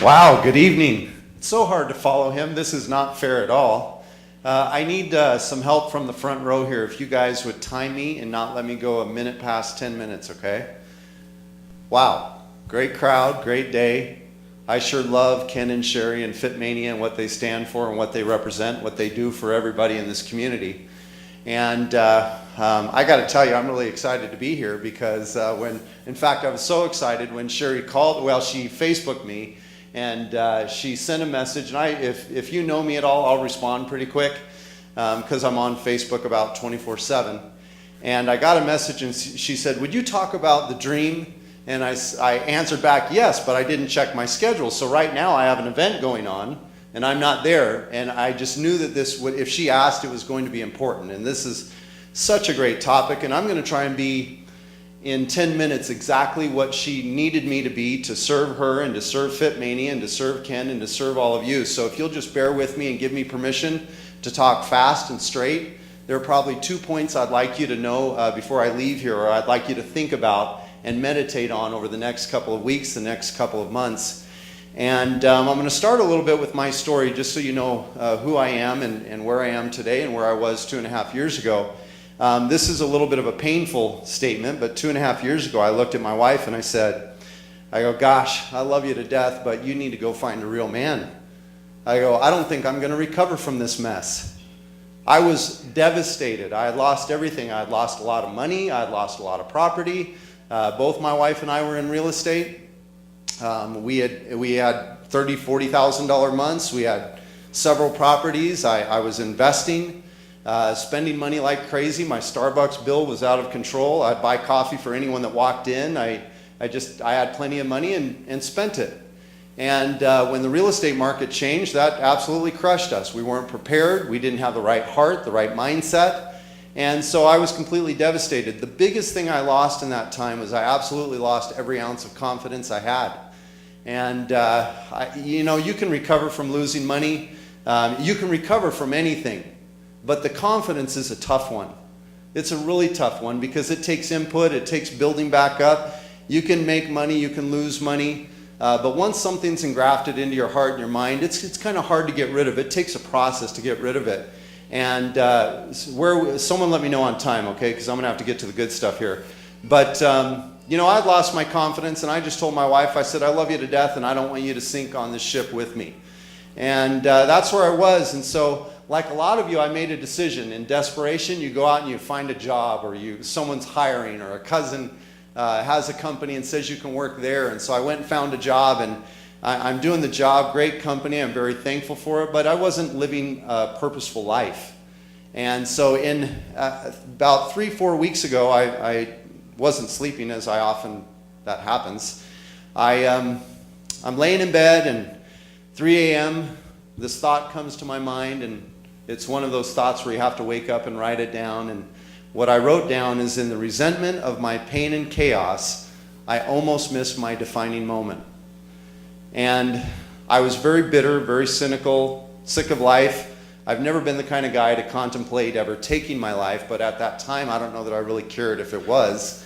Wow, good evening. It's so hard to follow him. This is not fair at all. I need some help from the front row here. If you guys would time me and not let me go a minute past 10 minutes, okay? Wow, great crowd, great day. I sure love Ken and Sherry and FitMania and what they stand for and what they represent, what they do for everybody in this community. And I got to tell you, I'm really excited to be here because in fact, I was so excited when Sherry called, well, she Facebooked me, and she sent a message. And if you know me at all, I'll respond pretty quick because I'm on Facebook about 24/7. And I got a message, and she said, "Would you talk about the dream?" And I answered back, "Yes," but I didn't check my schedule. So right now I have an event going on, and I'm not there. And I just knew that this would, if she asked, it was going to be important. And this is such a great topic, and I'm going to try and be in 10 minutes exactly what she needed me to be to serve her and to serve FitMania and to serve Ken and to serve all of you. So if you'll just bear with me and give me permission to talk fast and straight, there are probably 2 points I'd like you to know before I leave here, or I'd like you to think about and meditate on over the next couple of weeks, the next couple of months. And I'm going to start a little bit with my story just so you know who I am and where I am today and where I was 2.5 years ago. This is a little bit of a painful statement, but 2.5 years ago I looked at my wife and I go, "Gosh, I love you to death, but you need to go find a real man." I go, "I don't think I'm going to recover from this mess." I was devastated. I had lost everything. I had lost a lot of money. I had lost a lot of property. Both my wife and I were in real estate. We had $30,000, $40,000 months. We had several properties. I was investing. Spending money like crazy. My Starbucks bill was out of control. I'd buy coffee for anyone that walked in. I had plenty of money and spent it. And when the real estate market changed, that absolutely crushed us. We weren't prepared. We didn't have the right heart, the right mindset. And so I was completely devastated. The biggest thing I lost in that time was I absolutely lost every ounce of confidence I had. And you can recover from losing money. You can recover from anything. But the confidence is a tough one. It's a really tough one because it takes input, it takes building back up. You can make money, you can lose money, but once something's engrafted into your heart and your mind, it's kind of hard to get rid of. It takes a process to get rid of it. And someone let me know on time, okay, because I'm going to have to get to the good stuff here. But, I'd lost my confidence, and I just told my wife, I said, "I love you to death, and I don't want you to sink on this ship with me." And that's where I was. And so, like a lot of you, I made a decision. In desperation, you go out and you find a job, or someone's hiring, or a cousin has a company and says you can work there. And so I went and found a job, and I'm doing the job, great company, I'm very thankful for it, but I wasn't living a purposeful life. And so in about 3-4 weeks ago, I wasn't sleeping, as that happens. I'm laying in bed, and 3 a.m., this thought comes to my mind, and it's one of those thoughts where you have to wake up and write it down. And what I wrote down is, "In the resentment of my pain and chaos, I almost missed my defining moment." And I was very bitter, very cynical, sick of life. I've never been the kind of guy to contemplate ever taking my life, but at that time, I don't know that I really cared if it was.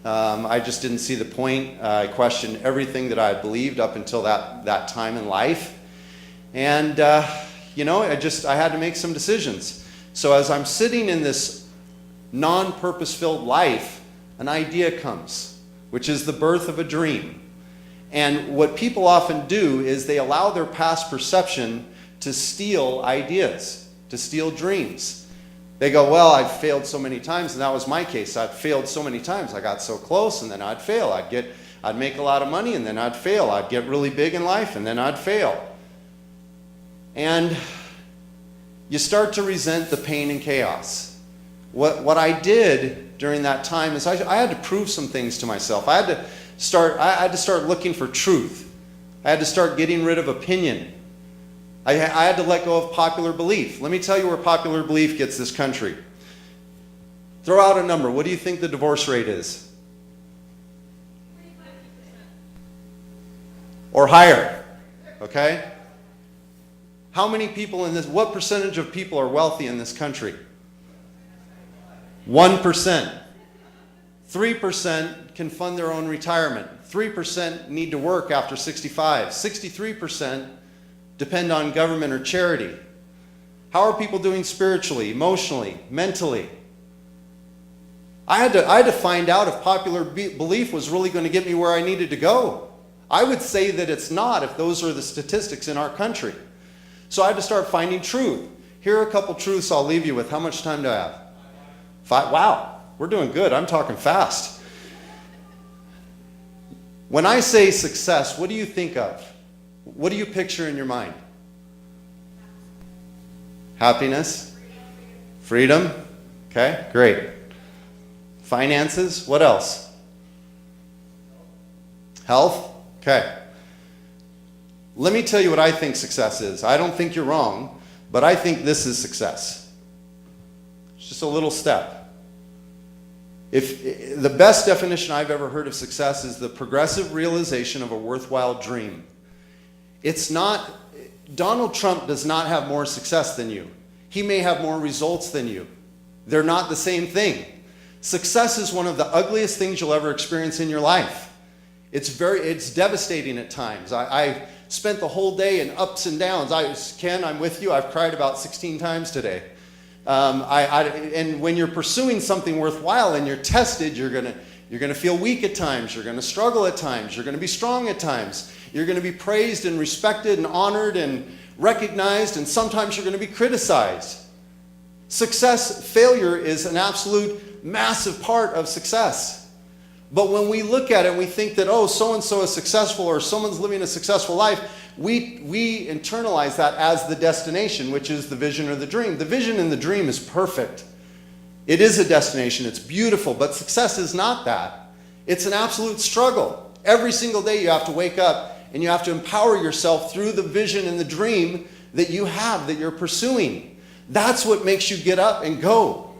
I just didn't see the point. I questioned everything that I had believed up until that time in life. And I had to make some decisions. So as I'm sitting in this non-purpose-filled life, an idea comes, which is the birth of a dream. And what people often do is they allow their past perception to steal ideas, to steal dreams. They go, "Well, I've failed so many times," and that was my case. I'd failed so many times. I got so close, and then I'd fail. I'd make a lot of money, and then I'd fail. I'd get really big in life, and then I'd fail. And you start to resent the pain and chaos. What I did during that time is I had to prove some things to myself. I had to start looking for truth. I had to start getting rid of opinion. I had to let go of popular belief. Let me tell you where popular belief gets this country. Throw out a number. What do you think the divorce rate is? 25%. Or higher. Okay? How many people what percentage of people are wealthy in this country? 1%. 3% can fund their own retirement. 3% need to work after 65. 63% depend on government or charity. How are people doing spiritually, emotionally, mentally? I had to find out if popular belief was really going to get me where I needed to go. I would say that it's not if those are the statistics in our country. So I had to start finding truth. Here are a couple truths I'll leave you with. How much time do I have? 5. Wow, we're doing good. I'm talking fast. When I say success, what do you think of? What do you picture in your mind? Happiness? Freedom? Okay, great. Finances? What else? Health? Okay. Let me tell you what I think success is. I don't think you're wrong, but I think this is success. It's just a little step. If the best definition I've ever heard of success is the progressive realization of a worthwhile dream. It's not, Donald Trump does not have more success than you. He may have more results than you. They're not the same thing. Success is one of the ugliest things you'll ever experience in your life. It's devastating at times. I spent the whole day in ups and downs. Ken, I'm with you. I've cried about 16 times today. And when you're pursuing something worthwhile and you're tested, you're gonna feel weak at times. You're gonna struggle at times. You're gonna be strong at times. You're gonna be praised and respected and honored and recognized, and sometimes you're gonna be criticized. Failure is an absolute massive part of success. But when we look at it and we think that, oh, so-and-so is successful or someone's living a successful life, we internalize that as the destination, which is the vision or the dream. The vision and the dream is perfect. It is a destination. It's beautiful. But success is not that. It's an absolute struggle. Every single day you have to wake up and you have to empower yourself through the vision and the dream that you have, that you're pursuing. That's what makes you get up and go.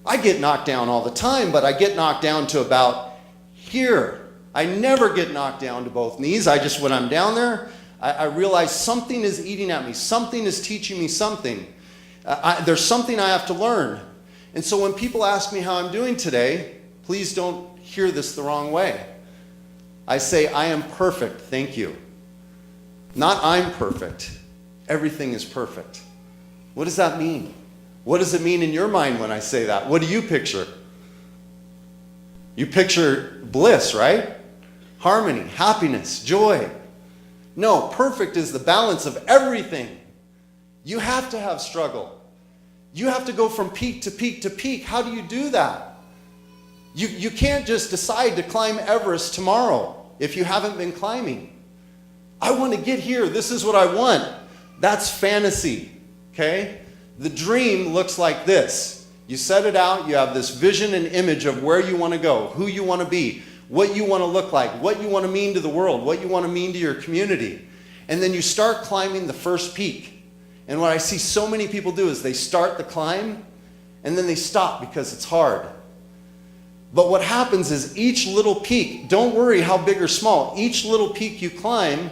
I get knocked down all the time, but I get knocked down to about here. I never get knocked down to both knees. When I'm down there, I realize something is eating at me. Something is teaching me something. There's something I have to learn. And so when people ask me how I'm doing today, please don't hear this the wrong way. I say, I am perfect, thank you. Not I'm perfect. Everything is perfect. What does that mean? What does it mean in your mind when I say that? What do you picture? You picture bliss, right? Harmony, happiness, joy. No, perfect is the balance of everything. You have to have struggle. You have to go from peak to peak to peak. How do you do that? You can't just decide to climb Everest tomorrow if you haven't been climbing. I want to get here. This is what I want. That's fantasy, okay? The dream looks like this. You set it out. You have this vision and image of where you want to go, who you want to be, what you want to look like, what you want to mean to the world, what you want to mean to your community. And then you start climbing the first peak. And what I see so many people do is they start the climb and then they stop because it's hard. But what happens is each little peak, don't worry how big or small, each little peak you climb,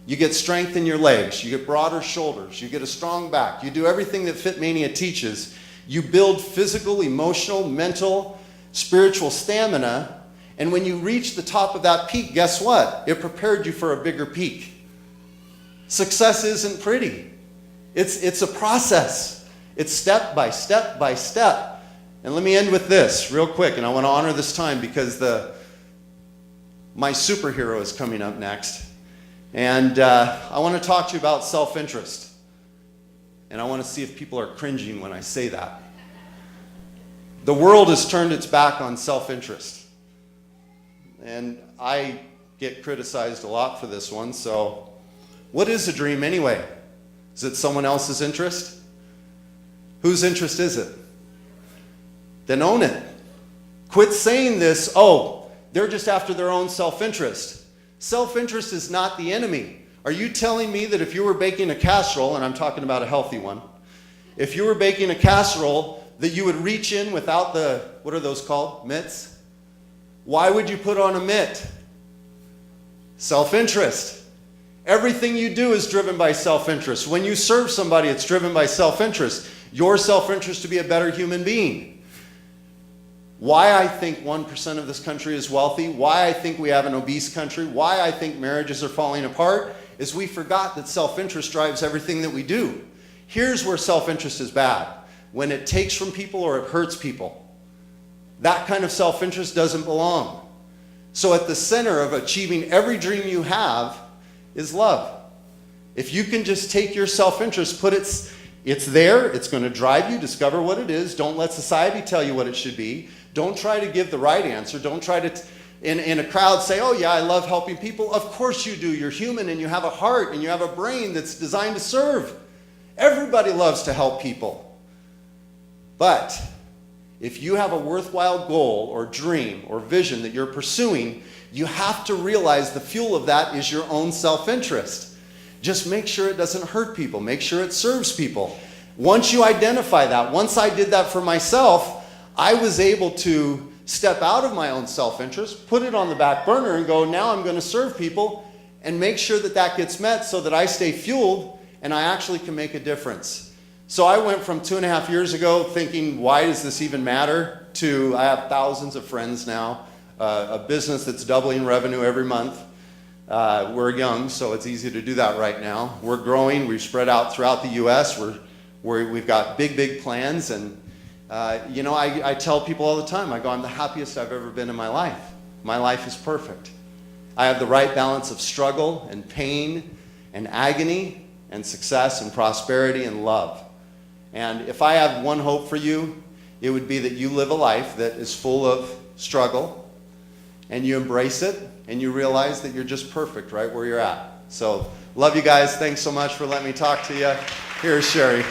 you get strength in your legs, you get broader shoulders, you get a strong back, you do everything that FitMania teaches. You build physical, emotional, mental, spiritual stamina. And when you reach the top of that peak, guess what? It prepared you for a bigger peak. Success isn't pretty. It's a process. It's step by step by step. And let me end with this real quick, and I want to honor this time because my superhero is coming up next. And I want to talk to you about self-interest. And I want to see if people are cringing when I say that. The world has turned its back on self-interest. And I get criticized a lot for this one, so what is a dream anyway? Is it someone else's interest? Whose interest is it? Then own it. Quit saying this, oh, they're just after their own self-interest. Self-interest is not the enemy. Are you telling me that if you were baking a casserole, and I'm talking about a healthy one, if you were baking a casserole, that you would reach in without the, what are those called, mitts? Why would you put on a mitt? Self-interest. Everything you do is driven by self-interest. When you serve somebody, it's driven by self-interest. Your self-interest to be a better human being. why I think 1% of this country is wealthy, why I think we have an obese country, why I think marriages are falling apart, is we forgot that self-interest drives everything that we do. Here's where self-interest is bad. When it takes from people or it hurts people. That kind of self-interest doesn't belong. So at the center of achieving every dream you have is love. If you can just take your self-interest, it's there, it's going to drive you, discover what it is. Don't let society tell you what it should be. Don't try to give the right answer. Don't try to, in a crowd, say, oh yeah, I love helping people. Of course you do. You're human and you have a heart and you have a brain that's designed to serve. Everybody loves to help people. But if you have a worthwhile goal or dream or vision that you're pursuing, you have to realize the fuel of that is your own self-interest. Just make sure it doesn't hurt people. Make sure it serves people. Once you identify that, once I did that for myself, I was able to step out of my own self-interest, put it on the back burner and go, now I'm going to serve people and make sure that that gets met so that I stay fueled and I actually can make a difference. So I went from 2.5 years ago thinking, why does this even matter, to I have thousands of friends now, a business that's doubling revenue every month. We're young, so it's easy to do that right now. We're growing. We've spread out throughout the U.S. We've got big plans. And, I tell people all the time, I go, I'm the happiest I've ever been in my life. My life is perfect. I have the right balance of struggle and pain and agony and success and prosperity and love. And if I have one hope for you, it would be that you live a life that is full of struggle and you embrace it and you realize that you're just perfect right where you're at. So, love you guys. Thanks so much for letting me talk to you. Here's Sherry.